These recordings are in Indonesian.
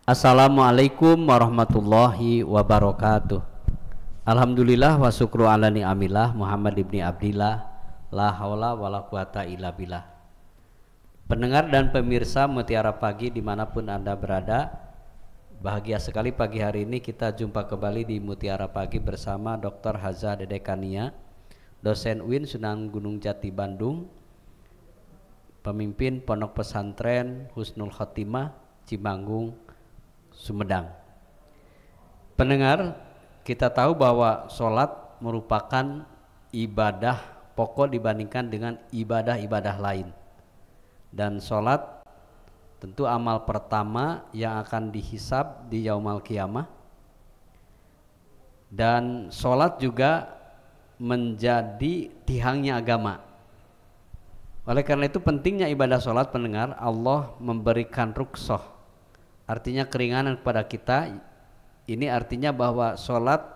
Assalamualaikum warahmatullahi wabarakatuh. Alhamdulillah wa syukru ala ni'amillah Muhammad ibni Abdillah la haula wa la quwata illa billah. Pendengar dan pemirsa Mutiara Pagi dimanapun Anda berada, bahagia sekali pagi hari ini kita jumpa kembali di Mutiara Pagi bersama Dr. Haza Dedekania, dosen UIN Sunan Gunung Jati Bandung, pemimpin Pondok Pesantren Husnul Khotimah Cimanggung Sumedang. Pendengar, kita tahu bahwa sholat merupakan ibadah pokok dibandingkan dengan ibadah-ibadah lain. Dan sholat tentu amal pertama yang akan dihisab di Yaumal Qiyamah. Dan sholat juga menjadi tiangnya agama. Oleh karena itu pentingnya ibadah sholat, pendengar. Allah memberikan rukhsah, artinya keringanan kepada kita. Ini artinya bahwa sholat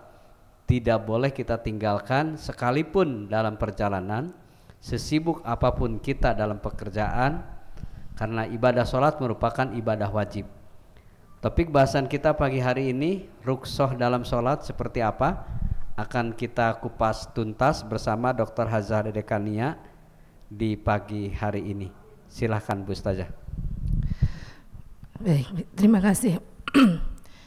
tidak boleh kita tinggalkan sekalipun dalam perjalanan, sesibuk apapun kita dalam pekerjaan, karena ibadah sholat merupakan ibadah wajib. Topik bahasan kita pagi hari ini, rukhsah dalam sholat seperti apa, akan kita kupas tuntas bersama Dr. Haza Dedekania di pagi hari ini. Silahkan Bu Ustazah. Baik, terima kasih.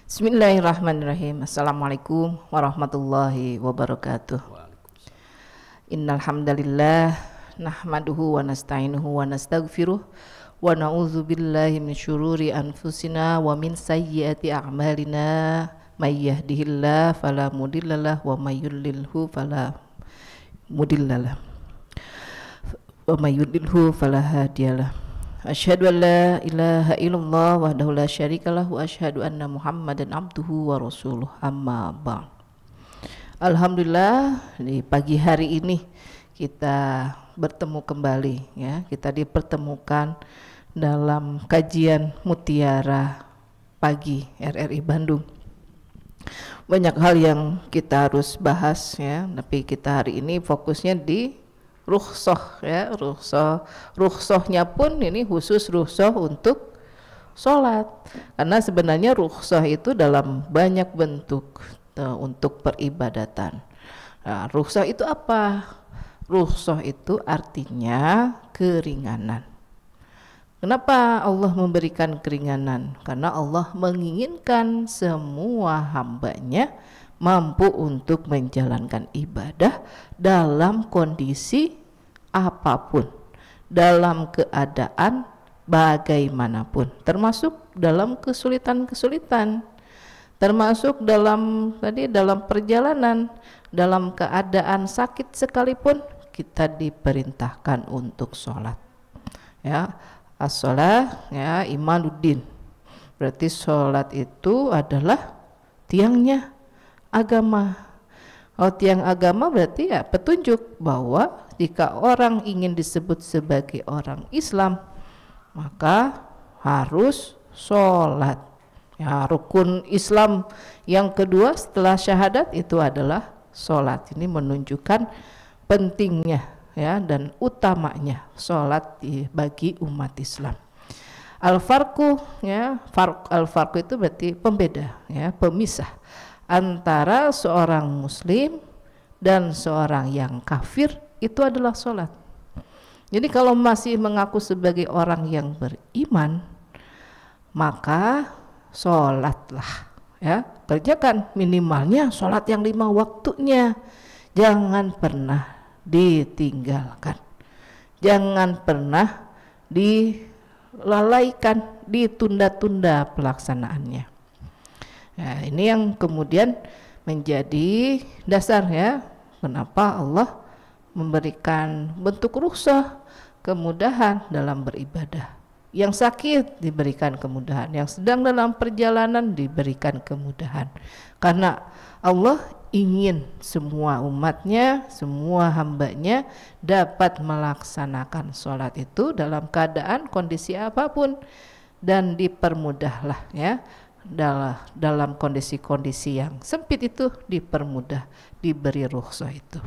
Bismillahirrahmanirrahim. Assalamualaikum warahmatullahi wabarakatuh. Innal hamdalillah nahmaduhu wa nasta'inuhu wa nastaghfiruh wa na'udzu billahi min syururi anfusina wa min sayyiati a'malina may yahdihillahu fala mudhillalah wa may yudlilhu fala mudhillalah wa may yudlilhu fala hadiyalah. Asyhadu an la ilaha illallah wahdahu la syarikalah wa asyhadu anna Muhammadan abduhu wa rasuluh, amma ba'd. Alhamdulillah, di pagi hari ini kita bertemu kembali ya. Kita dipertemukan dalam kajian Mutiara Pagi RRI Bandung. Banyak hal yang kita harus bahas ya, tapi kita hari ini fokusnya di rukhsah ya, rukhsahnya pun ini khusus rukhsah untuk sholat, karena sebenarnya rukhsah itu dalam banyak bentuk untuk peribadatan. Nah, rukhsah itu apa? Rukhsah itu artinya keringanan. Kenapa Allah memberikan keringanan? Karena Allah menginginkan semua hambanya mampu untuk menjalankan ibadah dalam kondisi apapun, dalam keadaan bagaimanapun, termasuk dalam kesulitan-kesulitan, termasuk dalam perjalanan, dalam keadaan sakit sekalipun kita diperintahkan untuk sholat. Ya, as-sholah ya imanuddin. Berarti sholat itu adalah tiangnya agama. Tiang agama berarti ya petunjuk bahwa jika orang ingin disebut sebagai orang Islam, maka harus sholat. Ya, rukun Islam yang kedua setelah syahadat itu adalah sholat. Ini menunjukkan pentingnya ya dan utamanya sholat bagi umat Islam. Al-farqu ya, al-farqu itu berarti pembeda ya, pemisah antara seorang muslim dan seorang yang kafir itu adalah sholat. Jadi kalau masih mengaku sebagai orang yang beriman, maka sholatlah ya, kerjakan minimalnya sholat yang 5 waktunya, jangan pernah ditinggalkan, jangan pernah dilalaikan, ditunda-tunda pelaksanaannya. Nah, ini yang kemudian menjadi dasar ya, kenapa Allah memberikan bentuk rukhsah, kemudahan dalam beribadah. Yang sakit diberikan kemudahan, yang sedang dalam perjalanan diberikan kemudahan. Karena Allah ingin semua umatnya, semua hambanya dapat melaksanakan sholat itu dalam keadaan kondisi apapun, dan dipermudahlah ya, dalam kondisi-kondisi yang sempit itu dipermudah, diberi rukhsah itu.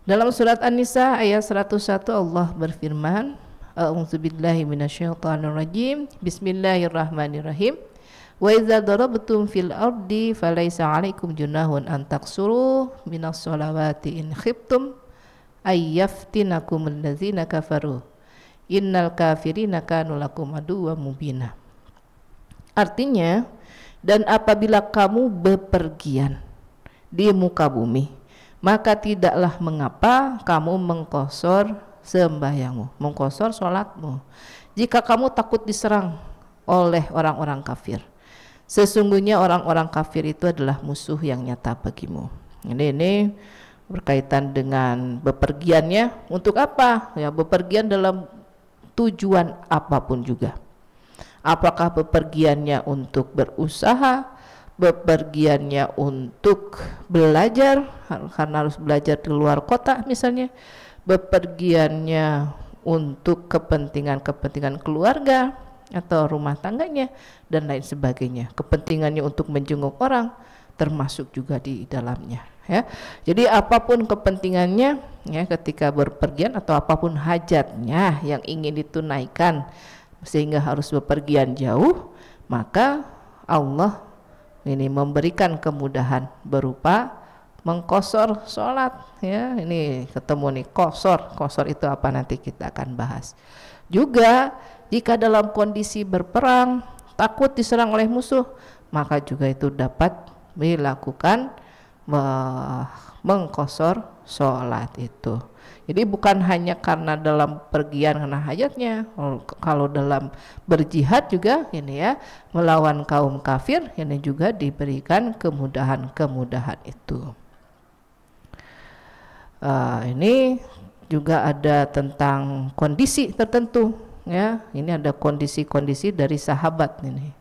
Dalam surat An-Nisa ayat 101 Allah berfirman, A'udzubillahi minasyaitonirrajim. Bismillahirrahmanirrahim. Wa idza darabtum fil ardi falaisa 'alaikum junahun an taqsuru minas sholawati in khiftum ayyaftinakum allazina kafaru innal kafirina kanu lakum aduwwan mubina. Artinya, dan apabila kamu bepergian di muka bumi, maka tidaklah mengapa kamu mengqasar sembahyangmu, mengqasar salatmu, jika kamu takut diserang oleh orang-orang kafir. Sesungguhnya orang-orang kafir itu adalah musuh yang nyata bagimu. Ini berkaitan dengan bepergiannya untuk apa? Ya, bepergian dalam tujuan apapun juga. Apakah bepergiannya untuk berusaha, bepergiannya untuk belajar karena harus belajar di luar kota misalnya, bepergiannya untuk kepentingan keluarga atau rumah tangganya dan lain sebagainya, kepentingannya untuk menjenguk orang termasuk juga di dalamnya, ya. Jadi apapun kepentingannya, ya, ketika berpergian atau apapun hajatnya yang ingin ditunaikan sehingga harus bepergian jauh, maka Allah ini memberikan kemudahan berupa mengqasar sholat, ya. Ini ketemu nih qasar itu apa, nanti kita akan bahas. Juga jika dalam kondisi berperang takut diserang oleh musuh, maka juga itu dapat dilakukan mengqasar sholat itu. Jadi bukan hanya karena dalam pergian karena hajatnya, kalau dalam berjihad juga ini, ya, melawan kaum kafir, ini juga diberikan kemudahan itu. Ini juga ada tentang kondisi tertentu, ya. Ini ada kondisi-kondisi dari sahabat ini.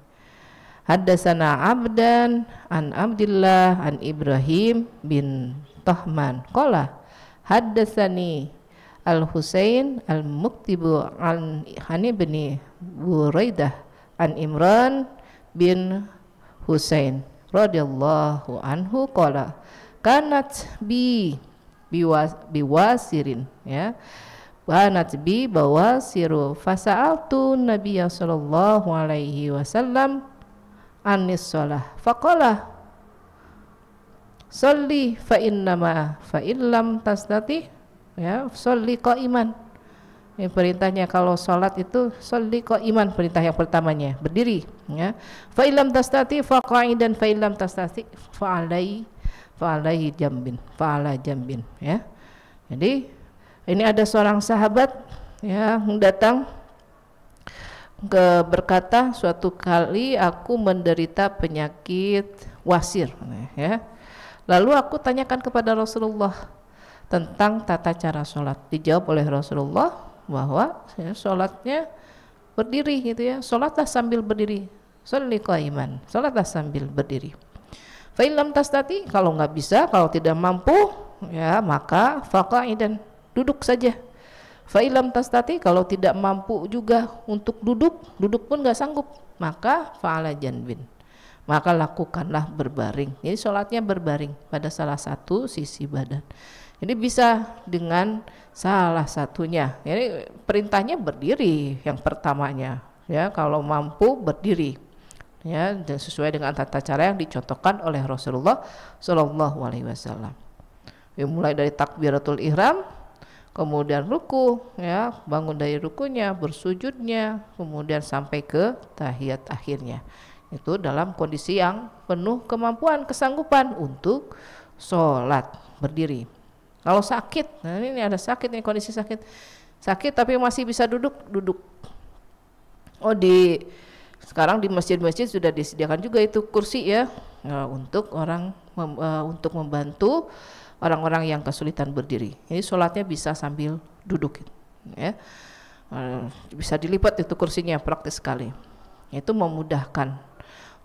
Haddatsana Abdan an Abdillah an Ibrahim bin Tahman qala haddatsani Al-Husain Al-Muktibu an Hani bin Buraidah an Imran bin Husain radhiyallahu anhu qala kanat biwasirin, ya, kanat bi bawasiru fasa'altu nabiyya sallallahu alaihi wasallam anis shalah faqala sholli fa innama fa illam tastati, ya, sholli qaiman. Ini perintahnya kalau sholat itu sholli qaiman, perintah yang pertamanya berdiri, ya. Fa illam tastati fa qa'idan fa illam tastati fa alaihi jambin, fa ala jambin, ya. Jadi ini ada seorang sahabat, ya, yang datang berkata, suatu kali aku menderita penyakit wasir, ya. Lalu aku tanyakan kepada Rasulullah tentang tata cara sholat. Dijawab oleh Rasulullah bahwa, ya, sholatnya berdiri, gitu, ya. Sholatlah sambil berdiri, sholli qaiman, sholatlah sambil berdiri. Fa illam tastati, kalau nggak bisa, kalau tidak mampu, ya, maka faqaidan, duduk saja. Fa illam tastati, kalau tidak mampu juga untuk duduk pun nggak sanggup, maka fa'ala janbin, maka lakukanlah berbaring. Jadi sholatnya berbaring pada salah satu sisi badan. Jadi bisa dengan salah satunya. Jadi perintahnya berdiri yang pertamanya, ya, kalau mampu berdiri, ya, dan sesuai dengan tata cara yang dicontohkan oleh Rasulullah Shallallahu Alaihi Wasallam. Mulai dari takbiratul ihram, kemudian ruku, ya, bangun dari rukunya, bersujudnya, kemudian sampai ke tahiyat akhirnya. Itu dalam kondisi yang penuh kemampuan, kesanggupan untuk sholat berdiri. Kalau sakit, nah ini ada sakit, nih kondisi sakit tapi masih bisa duduk. Oh, sekarang di masjid-masjid sudah disediakan juga itu kursi, ya, untuk untuk membantu orang-orang yang kesulitan berdiri. Ini sholatnya bisa sambil duduk, ya. Bisa dilipat itu kursinya, praktis sekali. Itu memudahkan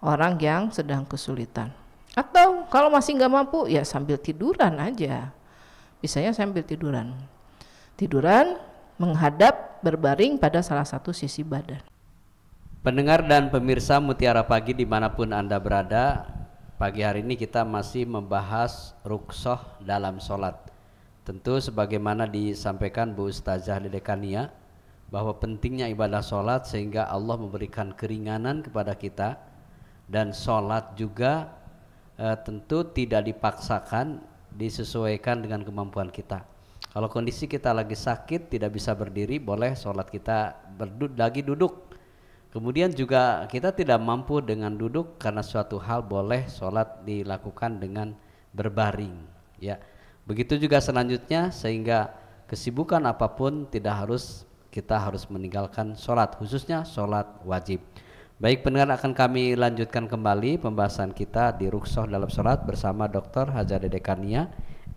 orang yang sedang kesulitan. Atau kalau masih nggak mampu, ya sambil tiduran aja. Bisanya sambil tiduran menghadap berbaring pada salah satu sisi badan. Pendengar dan pemirsa Mutiara Pagi dimanapun Anda berada, pagi hari ini kita masih membahas rukhsah dalam sholat. Tentu sebagaimana disampaikan Bu Ustazah Dedekania, bahwa pentingnya ibadah sholat sehingga Allah memberikan keringanan kepada kita, dan sholat juga tentu tidak dipaksakan, disesuaikan dengan kemampuan kita. Kalau kondisi kita lagi sakit tidak bisa berdiri, boleh sholat kita lagi duduk. Kemudian juga kita tidak mampu dengan duduk karena suatu hal, boleh sholat dilakukan dengan berbaring, ya. Begitu juga selanjutnya, sehingga kesibukan apapun kita harus meninggalkan sholat, khususnya sholat wajib. Baik pendengar, akan kami lanjutkan kembali pembahasan kita di rukhsah dalam sholat bersama Dr. Haja Dede Kania,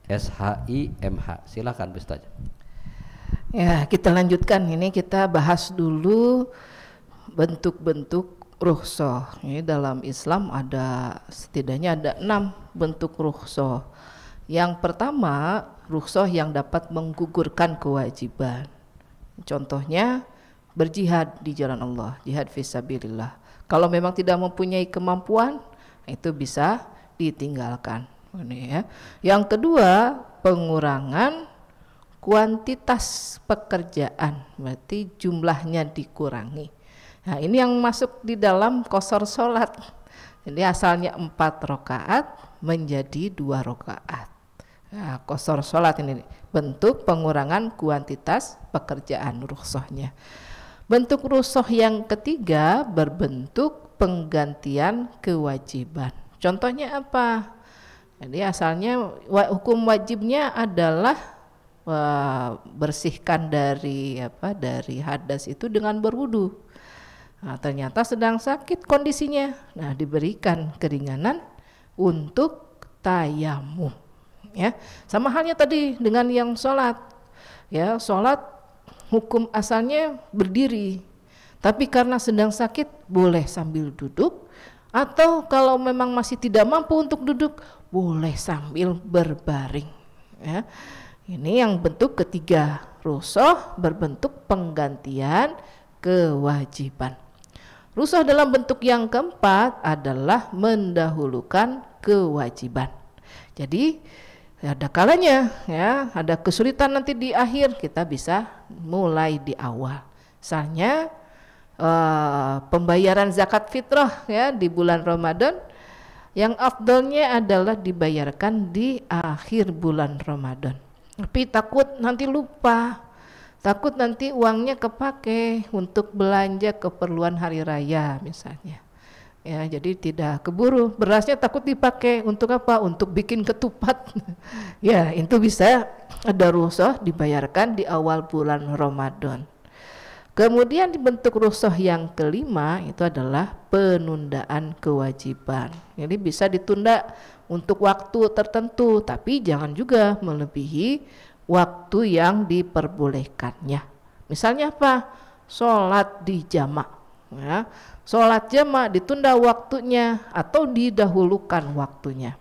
SHI MH. Silakan Bu Ustaz. Ya, kita lanjutkan. Ini kita bahas dulu bentuk-bentuk rukhsah. Ini dalam Islam setidaknya ada 6 bentuk rukhsah. Yang pertama, rukhsah yang dapat menggugurkan kewajiban. Contohnya berjihad di jalan Allah, jihad fisabilillah. Kalau memang tidak mempunyai kemampuan, itu bisa ditinggalkan. Ini ya. Yang kedua, pengurangan kuantitas pekerjaan, berarti jumlahnya dikurangi. Nah, ini yang masuk di dalam qashar sholat. Jadi asalnya 4 rakaat menjadi 2 rakaat. Nah, qashar sholat ini bentuk pengurangan kuantitas pekerjaan rukhsahnya. Bentuk rukhsah yang ketiga berbentuk penggantian kewajiban. Contohnya apa? Jadi asalnya hukum wajibnya adalah bersihkan dari hadas itu dengan berwudu. Nah, ternyata sedang sakit kondisinya. Nah, diberikan keringanan untuk tayamum. Ya, sama halnya tadi dengan yang sholat. Ya, sholat hukum asalnya berdiri, tapi karena sedang sakit boleh sambil duduk, atau kalau memang masih tidak mampu untuk duduk boleh sambil berbaring. Ya, ini yang bentuk ketiga, rukhsah berbentuk penggantian kewajiban. Rukhsah dalam bentuk yang keempat adalah mendahulukan kewajiban. Jadi ada kalanya ya, ada kesulitan nanti di akhir, kita bisa mulai di awal. Misalnya pembayaran zakat fitrah ya di bulan Ramadan, yang afdalnya adalah dibayarkan di akhir bulan Ramadan. Tapi takut nanti lupa, takut nanti uangnya kepake untuk belanja keperluan hari raya misalnya. Ya, jadi tidak keburu, berasnya takut dipakai untuk apa? Untuk bikin ketupat. Ya, itu bisa ada rukhsah dibayarkan di awal bulan Ramadan. Kemudian dibentuk rukhsah yang kelima itu adalah penundaan kewajiban. Jadi bisa ditunda untuk waktu tertentu, tapi jangan juga melebihi waktu yang diperbolehkannya. Misalnya apa? Sholat di jamak. Ya, sholat jamak ditunda waktunya atau didahulukan waktunya.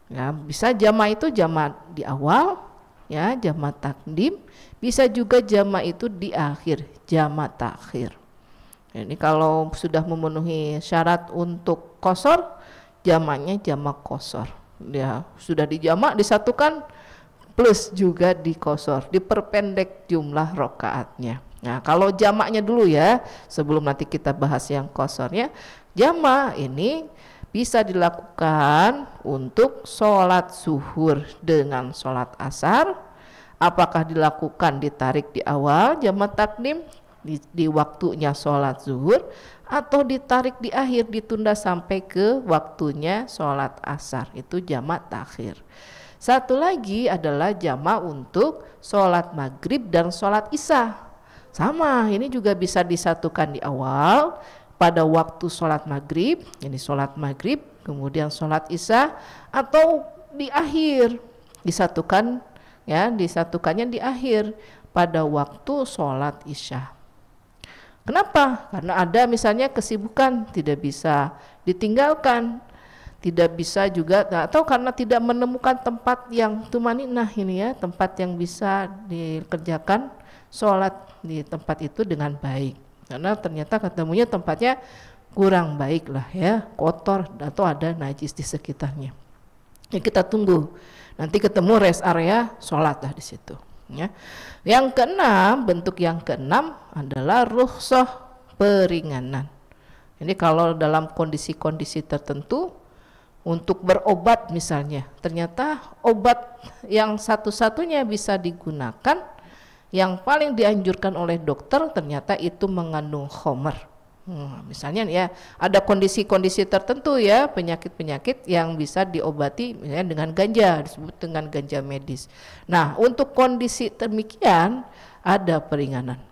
Ya, bisa jamak itu jamak di awal, ya jamak takdim, bisa juga jamak itu di akhir, jamak takhir. Ini kalau sudah memenuhi syarat untuk qashar, jamaknya jamak qashar. Ya, sudah dijamak disatukan plus juga di qashar, diperpendek jumlah rakaatnya. Nah, kalau jamaknya dulu ya, sebelum nanti kita bahas yang qasharnya. Jamak ini bisa dilakukan untuk sholat zuhur dengan sholat asar. Apakah dilakukan ditarik di awal jamak takdim di waktunya sholat zuhur, atau ditarik di akhir, ditunda sampai ke waktunya sholat asar, itu jamak takhir. Satu lagi adalah jamak untuk sholat maghrib dan sholat isya. Sama, ini juga bisa disatukan di awal pada waktu sholat maghrib, ini sholat maghrib, kemudian sholat isya, atau di akhir disatukan, ya disatukannya di akhir pada waktu sholat isya. Kenapa? Karena ada misalnya kesibukan tidak bisa ditinggalkan, tidak bisa juga, atau karena tidak menemukan tempat yang tumaninah ini ya, tempat yang bisa dikerjakan sholat di tempat itu dengan baik, karena ternyata ketemunya tempatnya kurang baik lah ya, kotor atau ada najis di sekitarnya. Ya, kita tunggu nanti ketemu rest area, sholat lah di situ. Ya. Yang keenam, bentuk yang keenam adalah rukhsah peringanan. Jadi kalau dalam kondisi-kondisi tertentu untuk berobat misalnya, ternyata obat yang satu-satunya bisa digunakan, yang paling dianjurkan oleh dokter ternyata itu mengandung khamr. Misalnya ya ada kondisi-kondisi tertentu ya, penyakit-penyakit yang bisa diobati misalnya dengan ganja, disebut dengan ganja medis. Nah, untuk kondisi demikian ada peringanan.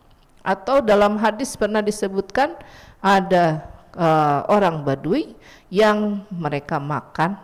Atau dalam hadis pernah disebutkan ada orang Badui yang mereka makan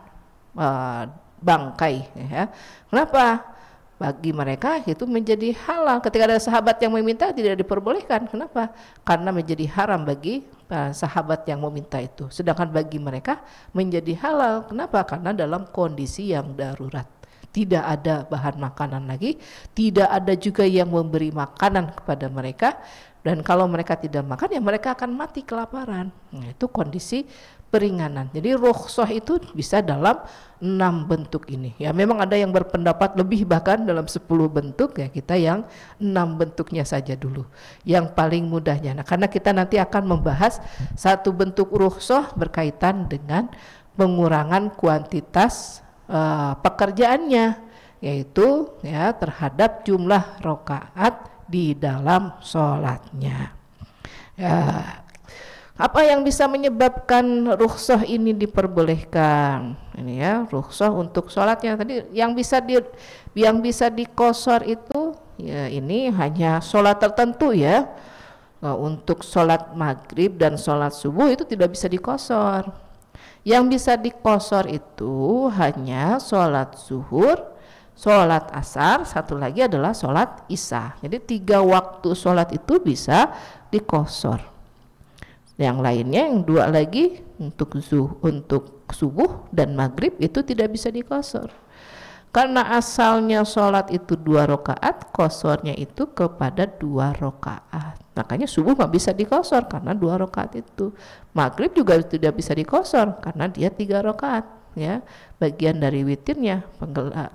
bangkai ya. Kenapa? Bagi mereka itu menjadi halal. Ketika ada sahabat yang meminta tidak diperbolehkan. Kenapa? Karena menjadi haram bagi sahabat yang meminta itu. Sedangkan bagi mereka menjadi halal. Kenapa? Karena dalam kondisi yang darurat. Tidak ada bahan makanan lagi, tidak ada juga yang memberi makanan kepada mereka, dan kalau mereka tidak makan ya mereka akan mati kelaparan. Nah, itu kondisi peringanan. Jadi rukhsah itu bisa dalam 6 bentuk ini. Ya memang ada yang berpendapat lebih bahkan dalam 10 bentuk, ya kita yang 6 bentuknya saja dulu. Yang paling mudahnya. Nah, karena kita nanti akan membahas satu bentuk rukhsah berkaitan dengan pengurangan kuantitas pekerjaannya, yaitu ya terhadap jumlah rakaat di dalam sholatnya. Ya, apa yang bisa menyebabkan rukhsah ini diperbolehkan? Ini ya rukhsah untuk sholatnya tadi yang bisa dikosor itu ya ini hanya sholat tertentu ya. Untuk sholat maghrib dan sholat subuh itu tidak bisa dikosor. Yang bisa dikosor itu hanya sholat zuhur, sholat asar, satu lagi adalah sholat isya. Jadi 3 waktu sholat itu bisa dikosor. Yang lainnya, yang 2 lagi untuk subuh dan maghrib itu tidak bisa dikosor. Karena asalnya sholat itu 2 rakaat, kosornya itu kepada 2 rakaat. Makanya subuh nggak bisa dikosor karena 2 rakaat itu. Maghrib juga tidak bisa dikosor karena dia 3 rakaat. Ya, bagian dari witirnya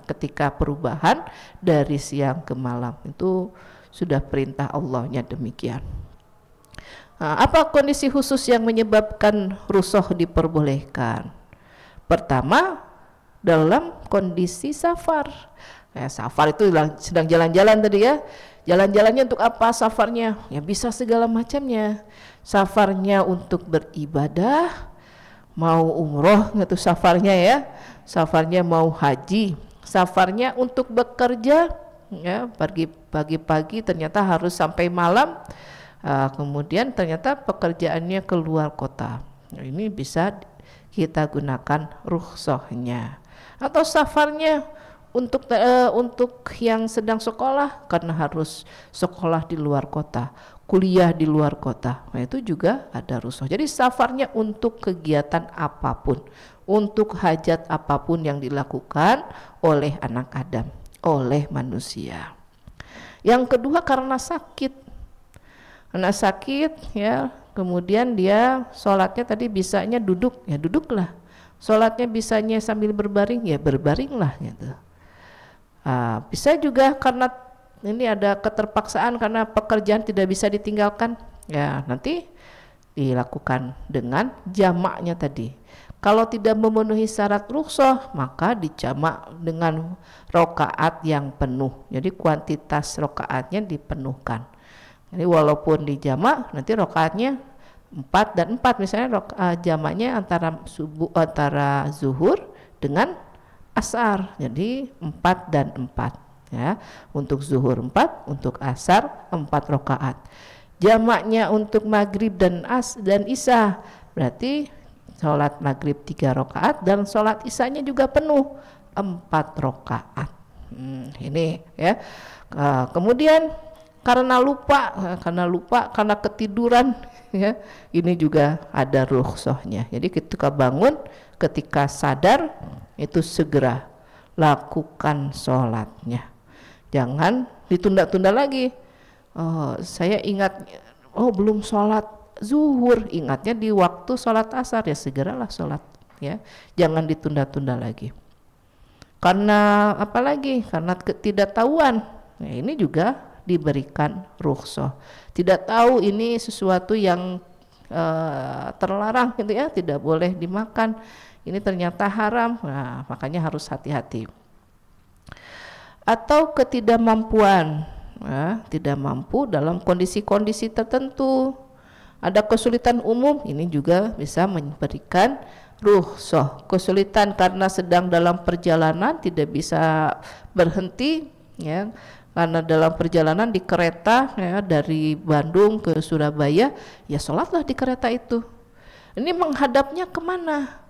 ketika perubahan dari siang ke malam itu sudah perintah Allahnya demikian. Nah, apa kondisi khusus yang menyebabkan rukhsah diperbolehkan? Pertama, dalam kondisi safar. Safar itu sedang jalan-jalan tadi ya. Jalan-jalannya untuk apa safarnya? Ya bisa segala macamnya. Safarnya untuk beribadah, mau umroh gitu safarnya ya. Safarnya mau haji, safarnya untuk bekerja ya, pagi-pagi ternyata harus sampai malam. Kemudian ternyata pekerjaannya keluar kota. Nah, ini bisa kita gunakan rukhsahnya. Atau safarnya untuk yang sedang sekolah karena harus sekolah di luar kota, kuliah di luar kota. Nah, itu juga ada rukhsah. Jadi safarnya untuk kegiatan apapun, untuk hajat apapun yang dilakukan oleh anak Adam, oleh manusia. Yang kedua karena sakit. Karena sakit ya, kemudian dia sholatnya tadi bisanya duduk, ya duduklah. Sholatnya bisanya sambil berbaring, ya berbaringlah gitu. Bisa juga karena ini ada keterpaksaan karena pekerjaan tidak bisa ditinggalkan, ya nanti dilakukan dengan jamaknya tadi. Kalau tidak memenuhi syarat rukhsah maka dijamak dengan rakaat yang penuh. Jadi kuantitas rakaatnya dipenuhkan. Jadi walaupun dijamak nanti rakaatnya 4 dan 4 misalnya jamaknya antara zuhur dengan asar. Jadi 4 dan 4 ya. Untuk zuhur 4, untuk asar 4 rakaat. Jamaknya untuk maghrib dan isya berarti sholat maghrib 3 rakaat dan sholat isyanya juga penuh 4 rakaat. Ini ya. Kemudian karena ketiduran ya, ini juga ada rukhsahnya. Jadi ketika bangun, ketika sadar itu segera lakukan sholatnya, jangan ditunda-tunda lagi. Saya ingat belum sholat zuhur, ingatnya di waktu sholat asar, ya segeralah sholat ya, jangan ditunda-tunda lagi. Karena apalagi karena ketidaktahuan Nah, ini juga diberikan rukhsah. Tidak tahu ini sesuatu yang terlarang gitu ya, tidak boleh dimakan. Ini ternyata haram. Nah, makanya harus hati-hati. Atau ketidakmampuan, ya, tidak mampu dalam kondisi-kondisi tertentu. Ada kesulitan umum, ini juga bisa memberikan rukhsah. Kesulitan karena sedang dalam perjalanan tidak bisa berhenti, ya, karena dalam perjalanan di kereta, ya, dari Bandung ke Surabaya, ya sholatlah di kereta itu. Ini menghadapnya kemana?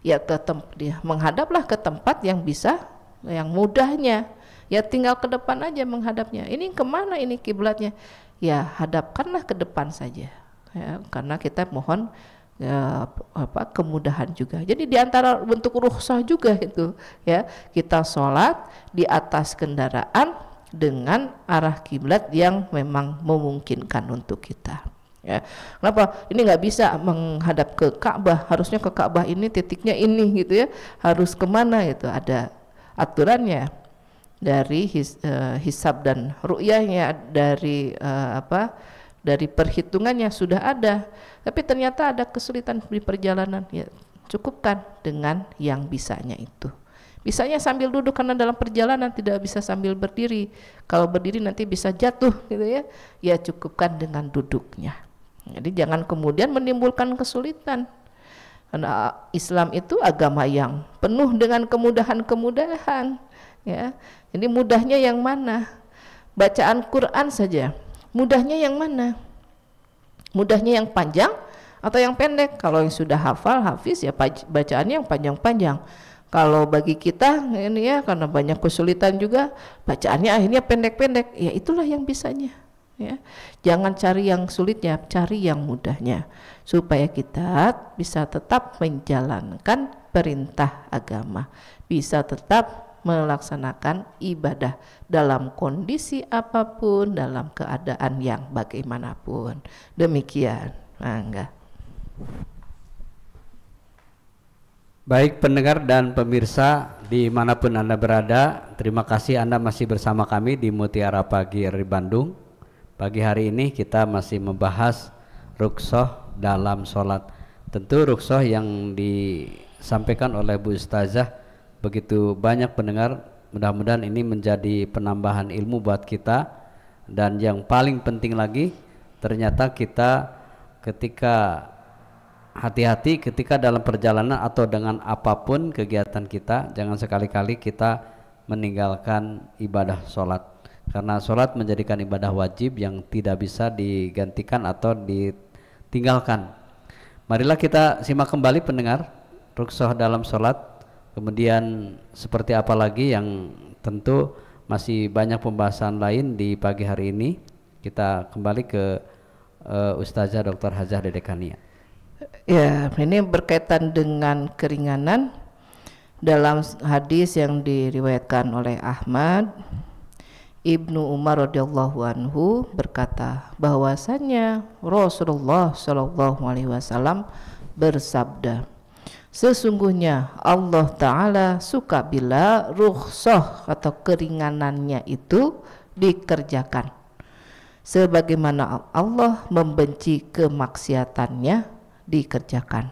Ya dia menghadaplah ke tempat yang bisa, yang mudahnya. Ya tinggal ke depan aja menghadapnya. Ini kemana ini kiblatnya? Ya hadapkanlah ke depan saja. Ya, karena kita mohon ya, kemudahan juga. Jadi diantara bentuk rukhsah juga itu, ya, kita sholat di atas kendaraan dengan arah kiblat yang memang memungkinkan untuk kita. Ya, kenapa? Ini nggak bisa menghadap ke Ka'bah, harusnya ke Ka'bah ini titiknya ini gitu ya, harus kemana itu ada aturannya dari hisab dan ru'yahnya, dari dari perhitungannya sudah ada. Tapi ternyata ada kesulitan di perjalanan, ya cukupkan dengan yang bisanya itu. Bisanya sambil duduk karena dalam perjalanan tidak bisa sambil berdiri. Kalau berdiri nanti bisa jatuh gitu ya. Ya cukupkan dengan duduknya. Jadi jangan kemudian menimbulkan kesulitan. Karena Islam itu agama yang penuh dengan kemudahan-kemudahan, ya. Jadi mudahnya yang mana? Bacaan Quran saja. Mudahnya yang mana? Mudahnya yang panjang atau yang pendek? Kalau yang sudah hafal, hafiz, ya bacaannya yang panjang-panjang. Kalau bagi kita ini ya karena banyak kesulitan juga, bacaannya akhirnya pendek-pendek. Ya itulah yang bisanya. Ya. Jangan cari yang sulitnya, cari yang mudahnya supaya kita bisa tetap menjalankan perintah agama, bisa tetap melaksanakan ibadah dalam kondisi apapun, dalam keadaan yang bagaimanapun. Demikian, Mangga. Baik pendengar dan pemirsa dimanapun Anda berada, terima kasih Anda masih bersama kami di Mutiara Pagi dari Bandung. Pagi hari ini kita masih membahas rukhsah dalam sholat. Tentu rukhsah yang disampaikan oleh Bu Ustazah begitu banyak pendengar, mudah-mudahan ini menjadi penambahan ilmu buat kita. Dan yang paling penting lagi, ternyata kita ketika hati-hati ketika dalam perjalanan atau dengan apapun kegiatan kita, jangan sekali-kali kita meninggalkan ibadah sholat, karena sholat menjadikan ibadah wajib yang tidak bisa digantikan atau ditinggalkan. Marilah kita simak kembali pendengar rukhsah dalam sholat, kemudian seperti apa lagi yang tentu masih banyak pembahasan lain di pagi hari ini. Kita kembali ke Ustazah Dr. Hajah Dedekania. Ya, ini berkaitan dengan keringanan. Dalam hadis yang diriwayatkan oleh Ahmad, Ibnu Umar radhiyallahu anhu berkata bahwasanya Rasulullah shallallahu alaihi wasallam bersabda, sesungguhnya Allah Ta'ala suka bila rukhsah atau keringanannya itu dikerjakan, sebagaimana Allah membenci kemaksiatannya dikerjakan.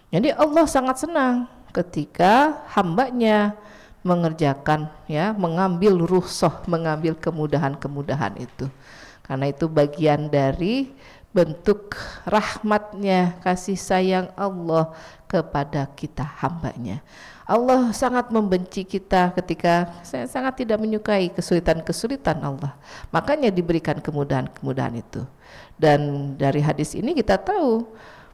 Jadi Allah sangat senang ketika hambanya mengerjakan, ya, mengambil rukhsah, mengambil kemudahan-kemudahan itu, karena itu bagian dari bentuk rahmatnya, kasih sayang Allah kepada kita hambanya. Allah sangat membenci kita ketika saya sangat tidak menyukai kesulitan-kesulitan Allah, makanya diberikan kemudahan-kemudahan itu. Dan dari hadis ini kita tahu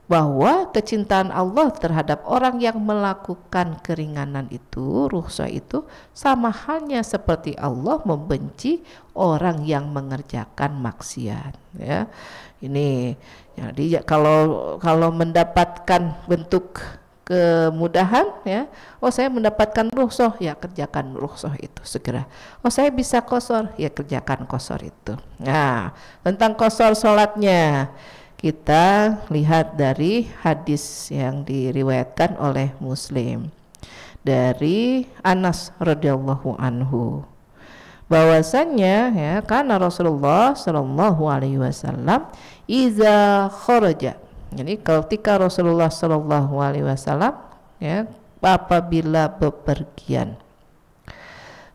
bahwa kecintaan Allah terhadap orang yang melakukan keringanan itu, rukhsah itu, sama halnya seperti Allah membenci orang yang mengerjakan maksiat, ya. Ini jadi kalau mendapatkan bentuk kemudahan, ya, oh saya mendapatkan rukhsah, ya kerjakan rukhsah itu segera. Oh saya bisa qashar, ya kerjakan qashar itu. Nah, tentang qashar sholatnya kita lihat dari hadis yang diriwayatkan oleh Muslim dari Anas radhiyallahu anhu. bahwasannya ya karena Rasulullah Shallallahu Alaihi Wasallam iza kharaja, jadi ketika Rasulullah Shallallahu Alaihi Wasallam ya apabila bepergian,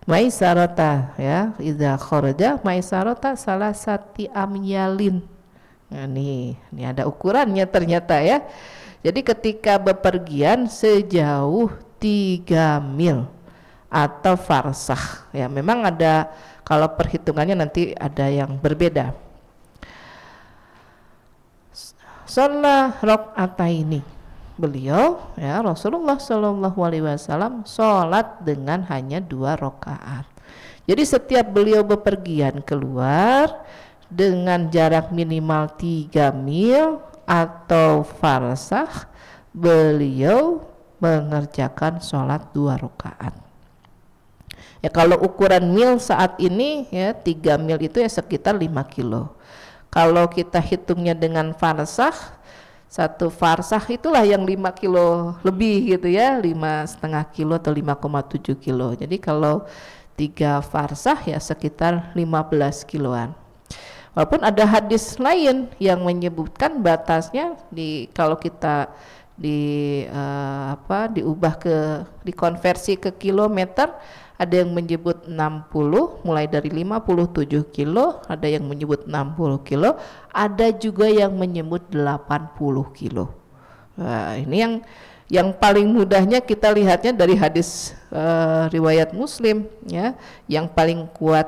maisarata ya iza kharaja maisarata salah sati amyalin. Nah, ini ada ukurannya ternyata ya. Jadi ketika bepergian sejauh 3 mil atau farsah ya, memang ada kalau perhitungannya nanti ada yang berbeda. Sholat rakaataini, beliau ya Rasulullah Shallallahu Alaihi Wasallam sholat dengan hanya 2 rakaat. Jadi setiap beliau bepergian keluar dengan jarak minimal 3 mil atau farsah, beliau mengerjakan sholat 2 rakaat. Ya kalau ukuran mil saat ini ya 3 mil itu ya sekitar 5 kilo. Kalau kita hitungnya dengan farsah, 1 farsah itulah yang 5 kilo lebih gitu ya, 5,5 kilo atau 5,7 kilo. Jadi kalau 3 farsah ya sekitar 15 kiloan. Walaupun ada hadis lain yang menyebutkan batasnya kalau kita diubah dikonversi ke kilometer, ada yang menyebut 60 mulai dari 57 kilo, ada yang menyebut 60 kilo, ada juga yang menyebut 80 kilo. Nah, ini yang paling mudahnya kita lihatnya dari hadis riwayat Muslim ya, yang paling kuat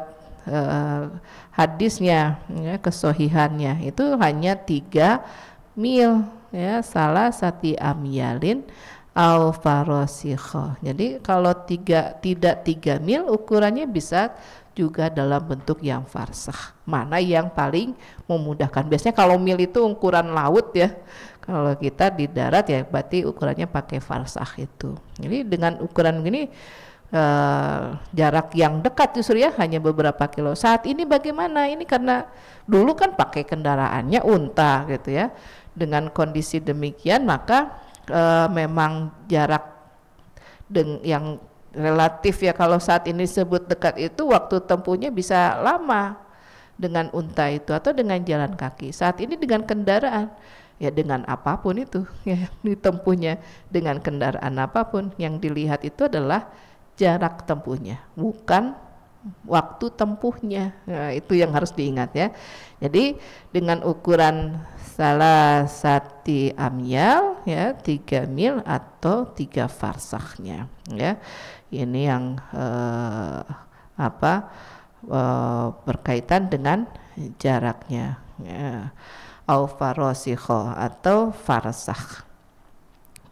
hadisnya ya, kesohihannya itu hanya 3 mil ya, salah sati amyalin au farosikho. Jadi kalau tidak 3 mil ukurannya bisa juga dalam bentuk yang farsah. Mana yang paling memudahkan? Biasanya kalau mil itu ukuran laut ya. Kalau kita di darat ya berarti ukurannya pakai farsah itu. Jadi dengan ukuran gini jarak yang dekat justru ya hanya beberapa kilo. Saat ini bagaimana? Ini karena dulu kan pakai kendaraannya unta gitu ya. Dengan kondisi demikian maka memang jarak yang relatif ya, kalau saat ini sebut dekat itu waktu tempuhnya bisa lama dengan unta itu atau dengan jalan kaki. Saat ini dengan kendaraan ya, dengan apapun itu ya ditempuhnya, dengan kendaraan apapun yang dilihat itu adalah jarak tempuhnya, bukan waktu tempuhnya. Nah, itu yang harus diingat ya. Jadi dengan ukuran salah sati amyal ya 3 mil atau 3 farsahnya ya. Ini yang berkaitan dengan jaraknya ya. Au farosikho atau farsah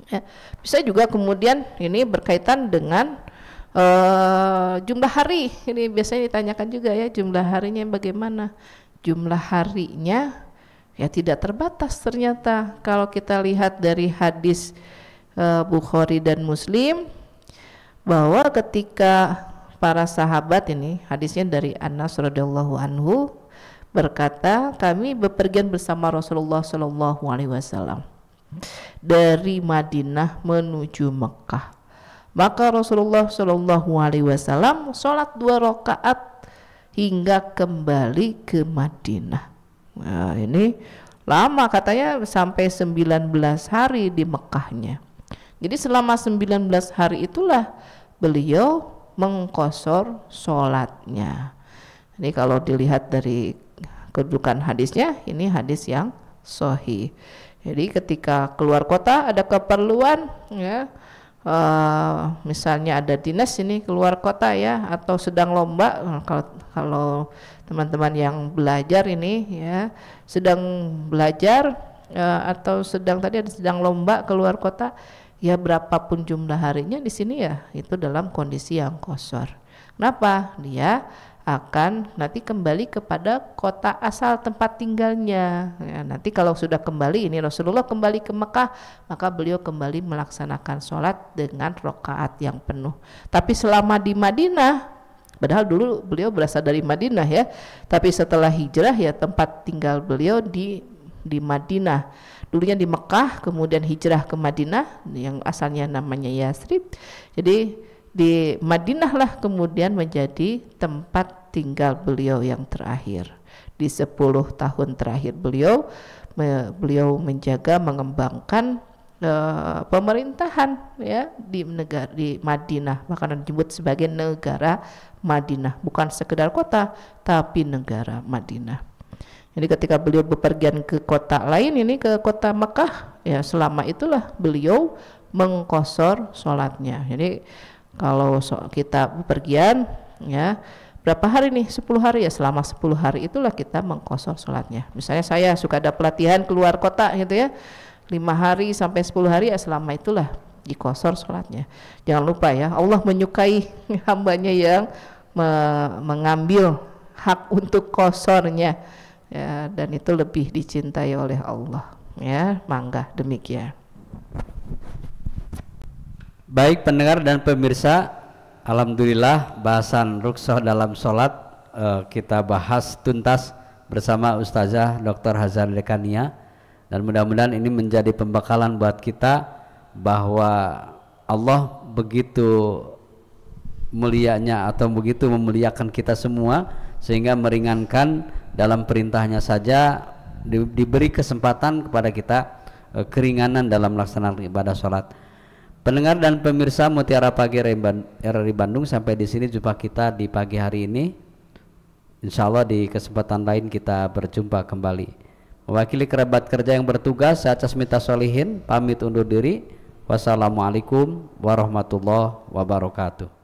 ya. Bisa juga kemudian ini berkaitan dengan jumlah hari. Ini biasanya ditanyakan juga ya, jumlah harinya bagaimana. Jumlah harinya ya tidak terbatas ternyata. Kalau kita lihat dari hadis Bukhari dan Muslim, bahwa ketika para sahabat, ini hadisnya dari Anas radhiyallahu anhu, berkata, kami bepergian bersama Rasulullah Shallallahu Alaihi Wasallam dari Madinah menuju Mekah. Maka Rasulullah Shallallahu Alaihi Wasallam sholat 2 rakaat hingga kembali ke Madinah. Nah, ini lama katanya sampai 19 hari di Mekahnya. Jadi selama 19 hari itulah beliau mengqashor sholatnya. Ini kalau dilihat dari kedudukan hadisnya, ini hadis yang sahih. Jadi ketika keluar kota ada keperluan ya, misalnya ada dinas ini keluar kota ya, atau sedang lomba, kalau teman-teman yang belajar ini ya sedang belajar atau sedang lomba keluar kota ya, berapapun jumlah harinya di sini ya itu dalam kondisi yang qashor. Kenapa? Dia akan nanti kembali kepada kota asal tempat tinggalnya ya. Nanti kalau sudah kembali, ini Rasulullah kembali ke Mekah, maka beliau kembali melaksanakan sholat dengan rakaat yang penuh. Tapi selama di Madinah, padahal dulu beliau berasal dari Madinah ya, tapi setelah hijrah ya tempat tinggal beliau di Madinah. Dulunya di Mekah, kemudian hijrah ke Madinah yang asalnya namanya Yasrib. Jadi di Madinah lah kemudian menjadi tempat tinggal beliau yang terakhir. Di 10 tahun terakhir beliau menjaga mengembangkan pemerintahan ya di Madinah, bahkan disebut sebagai negara Madinah, bukan sekedar kota tapi negara Madinah. Jadi ketika beliau bepergian ke kota lain, ini ke kota Mekah, ya selama itulah beliau mengqashar sholatnya. Jadi kalau kita bepergian ya berapa hari nih, 10 hari ya, selama 10 hari itulah kita mengqashar sholatnya. Misalnya saya suka ada pelatihan keluar kota gitu ya, 5 hari sampai 10 hari ya, selama itulah diqashar sholatnya. Jangan lupa ya, Allah menyukai hambanya yang mengambil hak untuk qasharnya ya, dan itu lebih dicintai oleh Allah ya. Mangga demikian. Baik pendengar dan pemirsa, alhamdulillah bahasan rukhsah dalam sholat kita bahas tuntas bersama Ustazah Dr. Hazar Dekania, dan mudah-mudahan ini menjadi pembekalan buat kita bahwa Allah begitu mulianya atau begitu memuliakan kita semua sehingga meringankan dalam perintahnya saja diberi kesempatan kepada kita keringanan dalam melaksanakan ibadah sholat. Pendengar dan pemirsa Mutiara Pagi RRI Bandung, sampai di sini jumpa kita di pagi hari ini. Insya Allah di kesempatan lain kita berjumpa kembali. Mewakili kerabat kerja yang bertugas, saya Casmita Solihin pamit undur diri. Wassalamualaikum warahmatullahi wabarakatuh.